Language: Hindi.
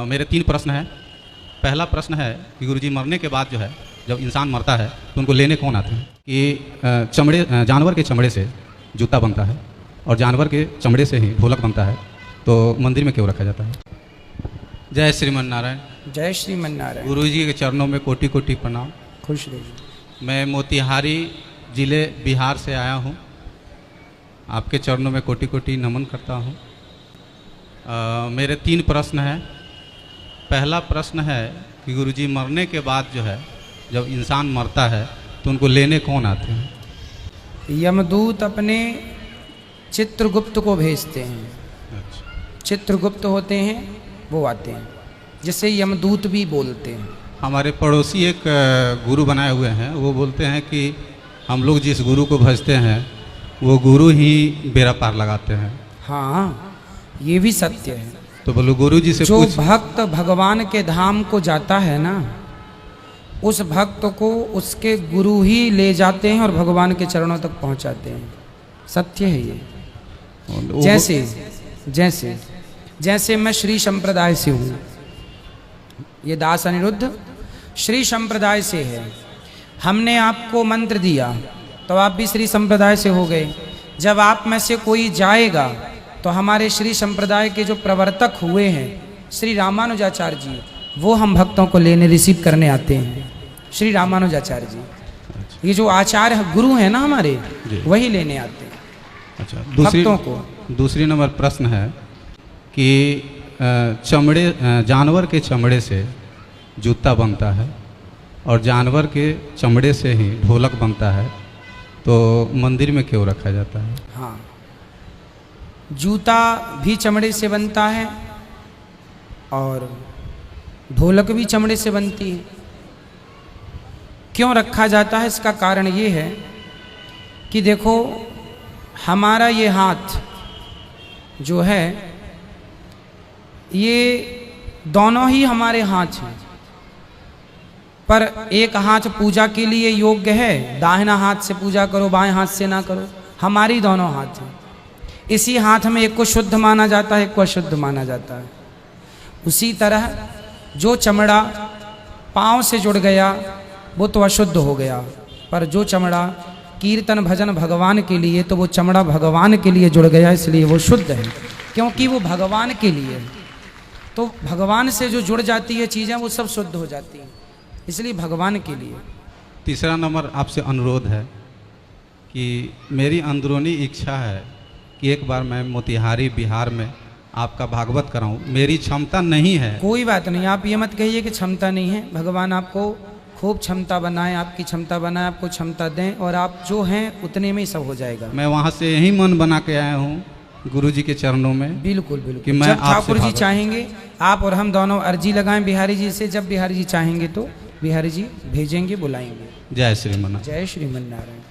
मेरे 3 प्रश्न हैं। पहला प्रश्न है कि गुरुजी मरने के बाद जो है जब इंसान मरता है तो उनको लेने कौन आते हैं? कि जानवर के चमड़े से जूता बनता है और जानवर के चमड़े से ही ढोलक बनता है, तो मंदिर में क्यों रखा जाता है? जय श्रीमन नारायण। जय श्रीमन नारायण। गुरुजी के चरणों में कोटि कोटि प्रणाम। खुश रहिए। मैं मोतिहारी ज़िले बिहार से आया हूँ। आपके चरणों में कोटि कोटि नमन करता हूँ। मेरे 3 प्रश्न हैं। पहला प्रश्न है कि गुरुजी मरने के बाद जो है जब इंसान मरता है तो उनको लेने कौन आते हैं? यमदूत अपने चित्रगुप्त को भेजते हैं। अच्छा। चित्रगुप्त होते हैं, वो आते हैं, जिसे यमदूत भी बोलते हैं। हमारे पड़ोसी एक गुरु बनाए हुए हैं, वो बोलते हैं कि हम लोग जिस गुरु को भजते हैं वो गुरु ही बेड़ा पार लगाते हैं। हाँ, ये भी सत्य है। तो बोलो गुरु जी से जो पूछ। भक्त भगवान के धाम को जाता है ना, उस भक्त को उसके गुरु ही ले जाते हैं और भगवान के चरणों तक पहुंचाते हैं। सत्य है ये। जैसे जैसे जैसे मैं श्री संप्रदाय से हूँ, ये दास अनिरुद्ध श्री संप्रदाय से है। हमने आपको मंत्र दिया तो आप भी श्री संप्रदाय से हो गए। जब आप में से कोई जाएगा तो हमारे श्री संप्रदाय के जो प्रवर्तक हुए हैं श्री रामानुजाचार्य जी, वो हम भक्तों को लेने रिसीव करने आते हैं। श्री रामानुजाचार्य जी, ये जो आचार्य गुरु हैं ना हमारे, वही लेने आते हैं। अच्छा, भक्तों को। दूसरी नंबर प्रश्न है कि जानवर के चमड़े से जूता बनता है और जानवर के चमड़े से ही ढोलक बनता है, तो मंदिर में क्यों रखा जाता है? हाँ, जूता भी चमड़े से बनता है और ढोलक भी चमड़े से बनती है। क्यों रखा जाता है, इसका कारण ये है कि देखो, हमारा ये हाथ जो है, ये दोनों ही हमारे हाथ हैं, पर एक हाथ पूजा के लिए योग्य है। दाहिना हाथ से पूजा करो, बाएं हाथ से ना करो। हमारी दोनों हाथ हैं। इसी हाथ में एक को शुद्ध माना जाता है, एक को अशुद्ध माना जाता है। उसी तरह जो चमड़ा पाँव से जुड़ गया वो तो अशुद्ध हो गया, पर जो चमड़ा कीर्तन भजन भगवान के लिए, तो वो चमड़ा भगवान के लिए जुड़ गया, इसलिए वो शुद्ध है, क्योंकि वो भगवान के लिए। तो भगवान से जो जुड़ जाती है चीज़ें, वो सब शुद्ध हो जाती हैं, इसलिए भगवान के लिए। तीसरा नंबर आपसे अनुरोध है कि मेरी अंदरूनी इच्छा है कि एक बार मैं मोतिहारी बिहार में आपका भागवत कराऊं। मेरी क्षमता नहीं है। कोई बात नहीं, आप ये मत कहिए कि क्षमता नहीं है। भगवान आपको खूब क्षमता बनाए, आपकी क्षमता बनाए, आपको क्षमता दें, और आप जो हैं उतने में ही सब हो जाएगा। मैं वहाँ से यही मन बना के आया हूँ गुरु जी के चरणों में। बिल्कुल बिल्कुल। कि मैं जब ठाकुर जी चाहेंगे, आप और हम दोनों अर्जी लगाएं बिहारी जी से। जब बिहारी जी चाहेंगे तो बिहारी जी भेजेंगे, बुलाएंगे। जय श्रीमन। जय श्रीमन नारायण।